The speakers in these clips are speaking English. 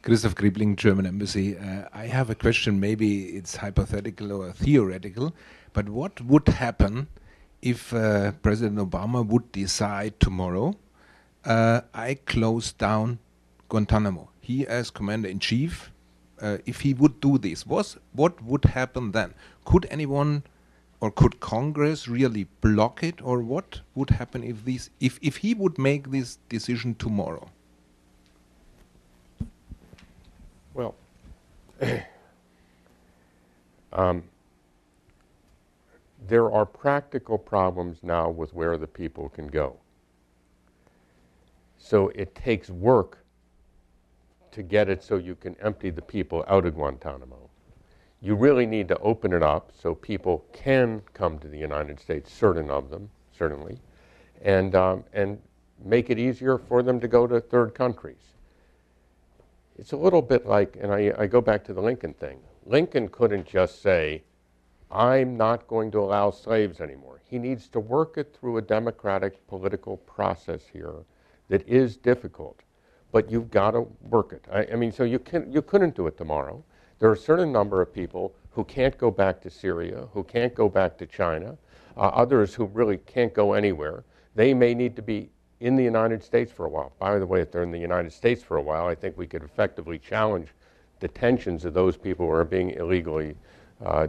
Christoph Griebling, German Embassy. I have a question, maybe it's hypothetical or theoretical, but what would happen if President Obama would decide tomorrow, I close down Guantanamo? He as Commander-in-Chief, if he would do this, what would happen then? Could anyone or could Congress really block it, or what would happen if he would make this decision tomorrow? Well, there are practical problems now with where the people can go. So it takes work to get it so you can empty the people out of Guantanamo. You really need to open it up so people can come to the United States, certain of them, certainly, and make it easier for them to go to third countries. It's a little bit like, and I go back to the Lincoln thing. Lincoln couldn't just say, I'm not going to allow slaves anymore. He needs to work it through a democratic political process here that is difficult, but you've got to work it. I mean, so you couldn't do it tomorrow. There are a certain number of people who can't go back to Syria, who can't go back to China, others who really can't go anywhere. They may need to be in the United States for a while. By the way, if they're in the United States for a while, I think we could effectively challenge detentions of those people who are being illegally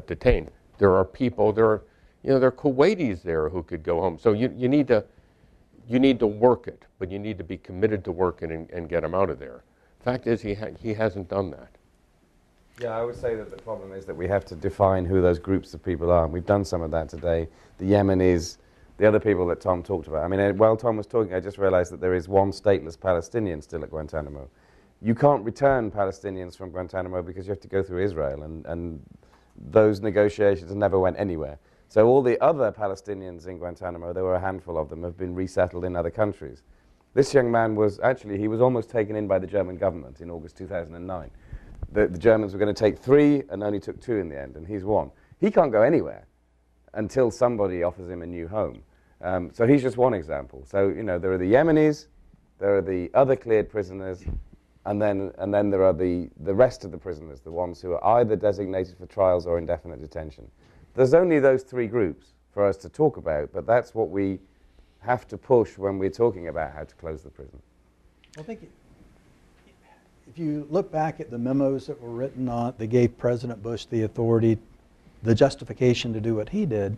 detained. There are people, there are Kuwaitis there who could go home. So you need to work it, but you need to be committed to work it and get them out of there. Fact is, he hasn't done that. Yeah, I would say that the problem is that we have to define who those groups of people are. And we've done some of that today. The Yemenis, the other people that Tom talked about. I mean, while Tom was talking, I just realized that there is one stateless Palestinian still at Guantanamo. You can't return Palestinians from Guantanamo because you have to go through Israel, and those negotiations never went anywhere. So all the other Palestinians in Guantanamo, there were a handful of them, have been resettled in other countries. This young man was actually, he was almost taken in by the German government in August 2009. The Germans were going to take 3 and only took 2 in the end, and he's 1. He can't go anywhere until somebody offers him a new home. So he's just one example. So, there are the Yemenis, there are the other cleared prisoners, and then there are the rest of the prisoners, the ones who are either designated for trials or indefinite detention. There's only those 3 groups for us to talk about, but that's what we have to push when we're talking about how to close the prison. I think if you look back at the memos that were written on, that gave President Bush the authority, the justification to do what he did,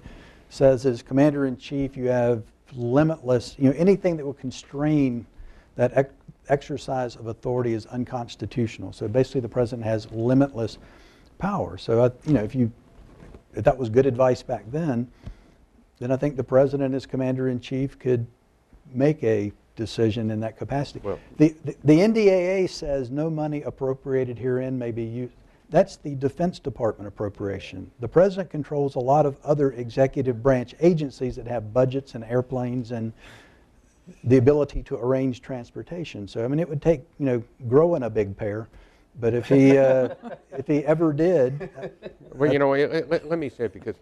says as Commander-in-Chief you have limitless, anything that will constrain that exercise of authority is unconstitutional. So basically the President has limitless power. So, if that was good advice back then I think the President as Commander-in-Chief could make a decision in that capacity. Well, the NDAA says no money appropriated herein may be used. That's the Defense Department appropriation. The President controls a lot of other executive branch agencies that have budgets and airplanes and the ability to arrange transportation. So, it would take, growing a big pair. But if he ever did... Well, let me say it, because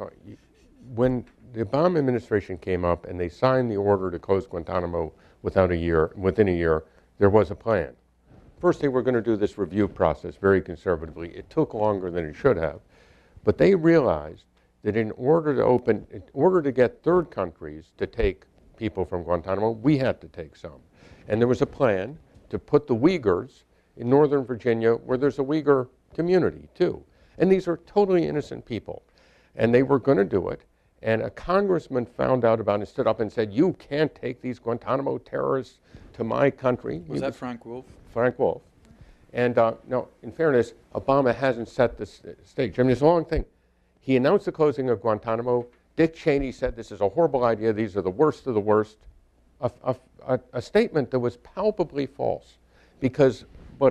when the Obama administration came up and they signed the order to close Guantanamo within a year, there was a plan. First, they were going to do this review process very conservatively. It took longer than it should have. But they realized that in order to get third countries to take people from Guantanamo, we had to take some. And there was a plan to put the Uyghurs in Northern Virginia, where there's a Uyghur community, too. And these are totally innocent people. And they were going to do it. And a congressman found out about it and stood up and said, you can't take these Guantanamo terrorists to my country. Was that Frank Wolf? Frank Wolf. And no, in fairness, Obama hasn't set the stage. It's a long thing. He announced the closing of Guantanamo. Dick Cheney said this is a horrible idea. These are the worst of the worst. A statement that was palpably false, because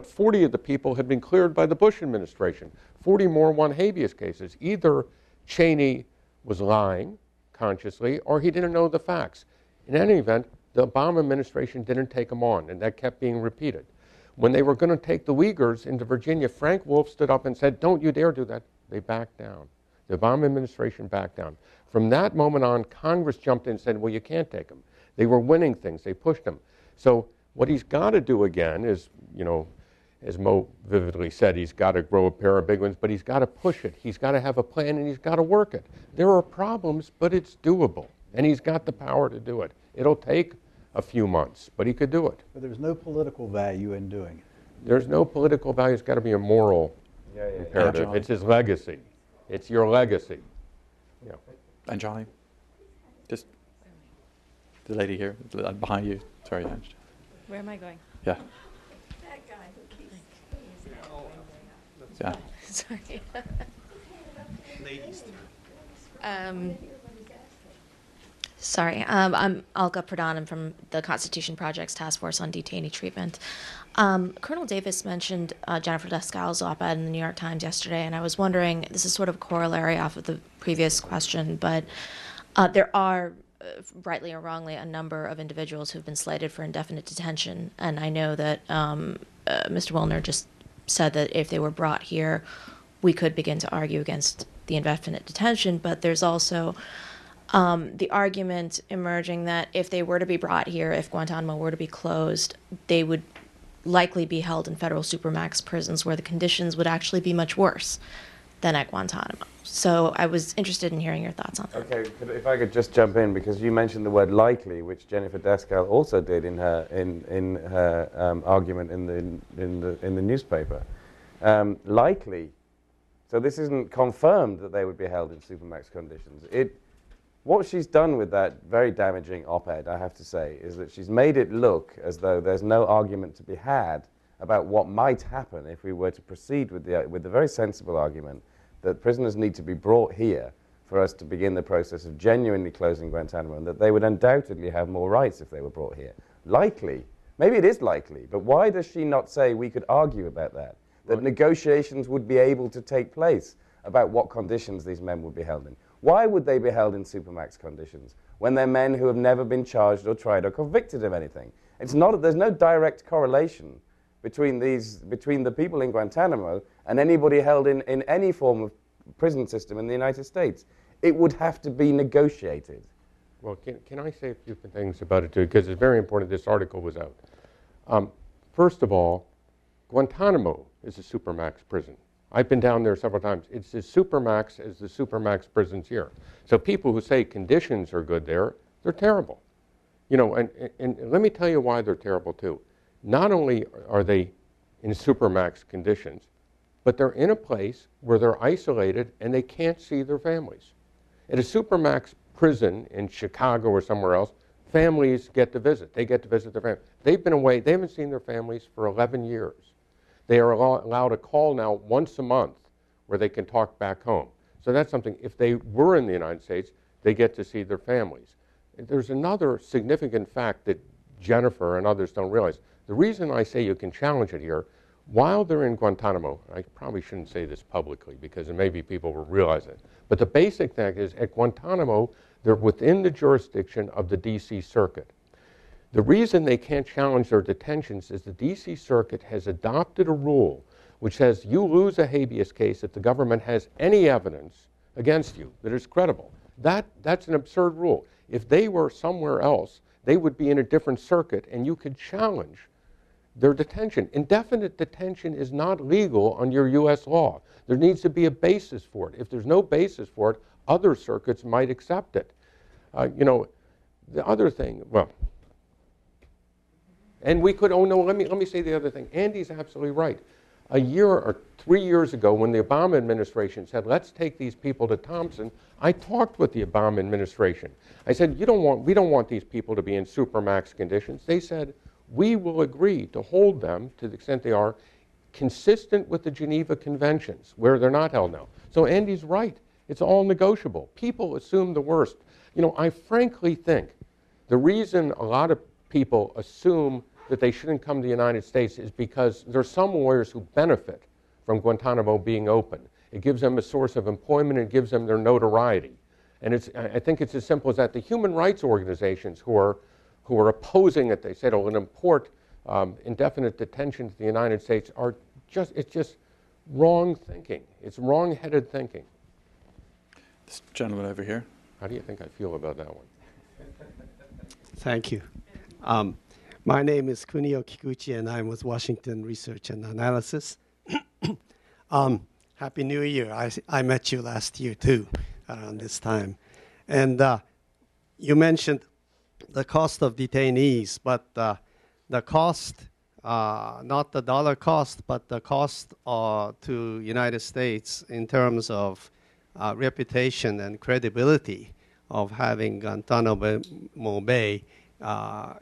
40 of the people had been cleared by the Bush administration. 40 more won habeas cases. Either Cheney was lying consciously or he didn't know the facts. In any event, the Obama administration didn't take them on, and that kept being repeated. When they were going to take the Uyghurs into Virginia, Frank Wolf stood up and said, don't you dare do that. They backed down. The Obama administration backed down. From that moment on, Congress jumped in and said, well, you can't take them. They were winning things. They pushed them. So what he's got to do again is, as Mo vividly said, he's got to grow a pair of big ones, but he's got to push it. He's got to have a plan, and he's got to work it. There are problems, but it's doable, and he's got the power to do it. It'll take a few months, but he could do it. But there's no political value in doing it. There's no political value. It's got to be a moral imperative. John. It's his legacy. It's your legacy. Yeah. And Johnny, just the lady here behind you. Sorry, Ange. Where am I going? Yeah. That guy who keeps. Yeah. Sorry. Ladies. Sorry, I'm Olga Pradhan. I'm from the Constitution Project's Task Force on Detainee Treatment. Colonel Davis mentioned Jennifer Descal's op-ed in the New York Times yesterday, and I was wondering, this is sort of a corollary off of the previous question, but there are, rightly or wrongly, a number of individuals who've been slated for indefinite detention, and I know that Mr. Wilner just said that if they were brought here, we could begin to argue against the indefinite detention, but there's also the argument emerging that if they were to be brought here, if Guantanamo were to be closed, they would likely be held in federal supermax prisons where the conditions would actually be much worse than at Guantanamo. So I was interested in hearing your thoughts on that. Okay, if I could just jump in, because you mentioned the word likely, which Jennifer Descal also did in her argument in the newspaper. Likely, so this isn't confirmed that they would be held in supermax conditions. What she's done with that very damaging op-ed, I have to say, is that she's made it look as though there's no argument to be had about what might happen if we were to proceed with the very sensible argument that prisoners need to be brought here for us to begin the process of genuinely closing Guantanamo, and that they would undoubtedly have more rights if they were brought here. Likely. Maybe it is likely, but why does she not say we could argue about that? That negotiations would be able to take place about what conditions these men would be held in. Why would they be held in supermax conditions when they're men who have never been charged or tried or convicted of anything? There's no direct correlation between the people in Guantanamo and anybody held in any form of prison system in the United States. It would have to be negotiated. Well, can I say a few things about it, too? Because it's very important this article was out. First of all, Guantanamo is a supermax prison. I've been down there several times. It's as supermax as the supermax prisons here. So people who say conditions are good there, they're terrible. You know, and let me tell you why they're terrible, too. Not only are they in supermax conditions, but they're in a place where they're isolated and they can't see their families. At a supermax prison in Chicago or somewhere else, families get to visit. They get to visit their families. They've been away. They haven't seen their families for 11 years. They are allowed a call now once a month where they can talk back home. So that's something, if they were in the United States, they get to see their families. There's another significant fact that Jennifer and others don't realize. The reason I say you can challenge it here, while they're in Guantanamo, I probably shouldn't say this publicly because maybe people will realize it, but the basic fact is at Guantanamo, they're within the jurisdiction of the D.C. Circuit. The reason they can't challenge their detentions is the D.C. Circuit has adopted a rule which says you lose a habeas case if the government has any evidence against you that is credible. That's an absurd rule. If they were somewhere else, they would be in a different circuit and you could challenge their detention. Indefinite detention is not legal under U.S. law. There needs to be a basis for it. If there's no basis for it, other circuits might accept it. You know, the other thing, well, and we could, oh no, let me say the other thing. Andy's absolutely right. A year or 3 years ago when the Obama administration said, let's take these people to Thompson, I talked with the Obama administration. I said, we don't want these people to be in supermax conditions. They said, we will agree to hold them to the extent they are consistent with the Geneva Conventions, where they're not held now. So Andy's right. It's all negotiable. People assume the worst. You know, I frankly think the reason a lot of people assume that they shouldn't come to the United States is because there's some lawyers who benefit from Guantanamo being open. It gives them a source of employment. It gives them their notoriety. And I think it's as simple as that. The human rights organizations who are opposing it, they said, oh, an import indefinite detention to the United States it's just wrong thinking. It's wrong-headed thinking. This gentleman over here. How do you think I feel about that one? Thank you. My name is Kunio Kikuchi, and I'm with Washington Research and Analysis. Happy New Year. I met you last year, too, around this time. And you mentioned the cost of detainees, but the cost, not the dollar cost, but the cost to United States in terms of reputation and credibility of having Guantanamo Bay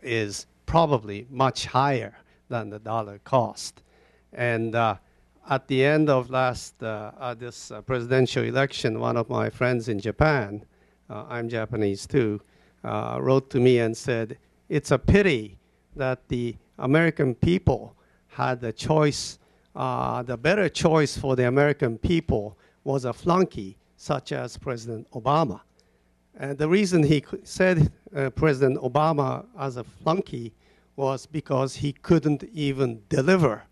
is probably much higher than the dollar cost. And at the end of this presidential election, one of my friends in Japan, I'm Japanese too, wrote to me and said, it's a pity that the American people had the choice, the better choice for the American people was a flunky such as President Obama. And the reason he said President Obama as a flunky was because he couldn't even deliver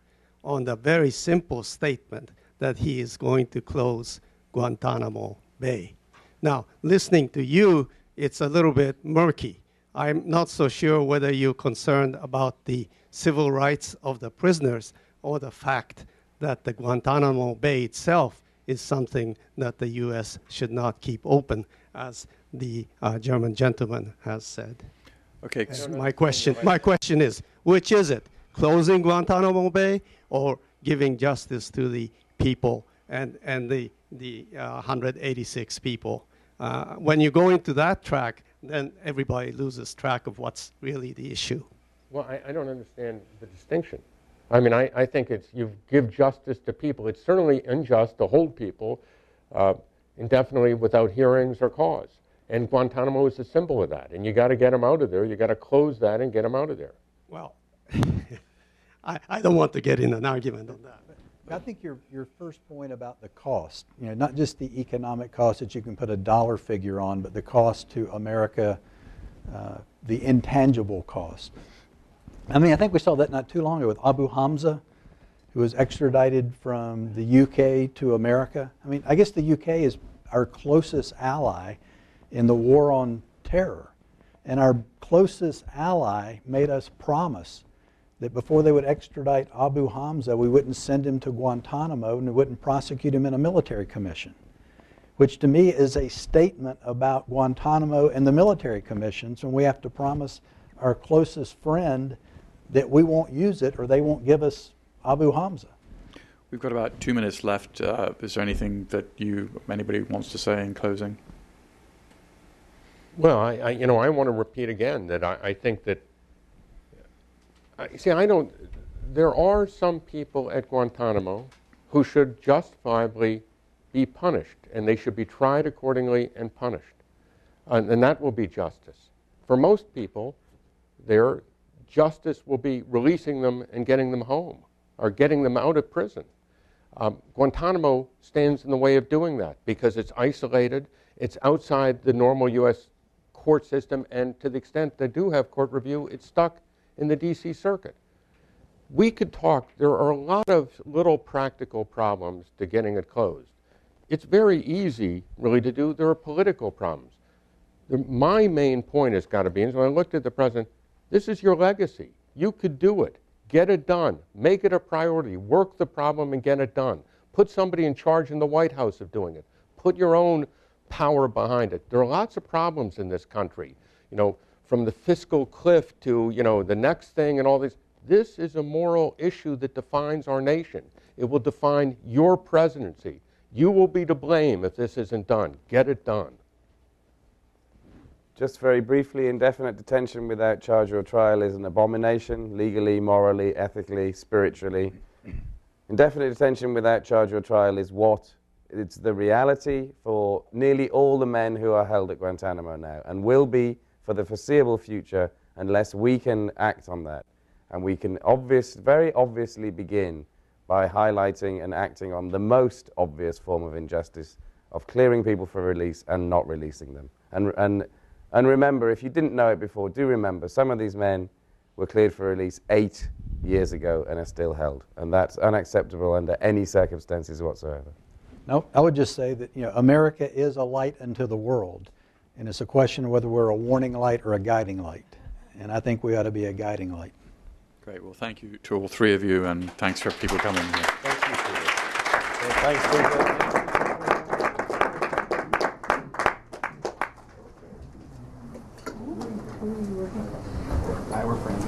on the very simple statement that he is going to close Guantanamo Bay. Now, listening to you, it's a little bit murky. I'm not so sure whether you're concerned about the civil rights of the prisoners or the fact that the Guantanamo Bay itself is something that the U.S. should not keep open, as the German gentleman has said. Okay. My question is, which is it? Closing Guantanamo Bay or giving justice to the people and the 186 people? When you go into that track, then everybody loses track of what's really the issue. Well, I don't understand the distinction. I mean, I think it's you give justice to people. It's certainly unjust to hold people indefinitely without hearings or cause. And Guantanamo is a symbol of that. And you got to get them out of there. You got to close that and get them out of there. Well, I don't want to get in an argument on that. I think your first point about the cost, not just the economic cost that you can put a dollar figure on, but the cost to America, the intangible cost. I mean, I think we saw that not too long ago with Abu Hamza, who was extradited from the UK to America. I mean, I guess the UK is our closest ally in the war on terror. And our closest ally made us promise that before they would extradite Abu Hamza, we wouldn't send him to Guantanamo and we wouldn't prosecute him in a military commission, which to me is a statement about Guantanamo and the military commissions, and we have to promise our closest friend that we won't use it or they won't give us Abu Hamza. We've got about 2 minutes left. Is there anything that anybody wants to say in closing? Well, I want to repeat again that I think that, there are some people at Guantanamo who should justifiably be punished, and they should be tried accordingly and punished. And that will be justice. For most people, their justice will be releasing them and getting them home, or getting them out of prison. Guantanamo stands in the way of doing that because it's isolated, it's outside the normal U.S. court system, and to the extent they do have court review, it's stuck in the D.C. Circuit. We could talk, there are a lot of little practical problems to getting it closed. It's very easy, really, to do. There are political problems. My main point has got to be, and when I looked at the president, this is your legacy. You could do it. Get it done. Make it a priority. Work the problem and get it done. Put somebody in charge in the White House of doing it. Put your own power behind it. There are lots of problems in this country, from the fiscal cliff to, the next thing and all this. This is a moral issue that defines our nation. It will define your presidency. You will be to blame if this isn't done. Get it done. Just very briefly, indefinite detention without charge or trial is an abomination, legally, morally, ethically, spiritually. Indefinite detention without charge or trial is it's the reality for nearly all the men who are held at Guantanamo now, and will be for the foreseeable future unless we can act on that. And we can very obviously begin by highlighting and acting on the most obvious form of injustice of clearing people for release and not releasing them. And remember, if you didn't know it before, do remember, some of these men were cleared for release 8 years ago and are still held. And that's unacceptable under any circumstances whatsoever. No, I would just say that America is a light unto the world. And it's a question of whether we're a warning light or a guiding light. And I think we ought to be a guiding light. Great. Well, thank you to all three of you, and thanks for people coming here. Thank you, Peter. Thanks, Peter. I work for Andy.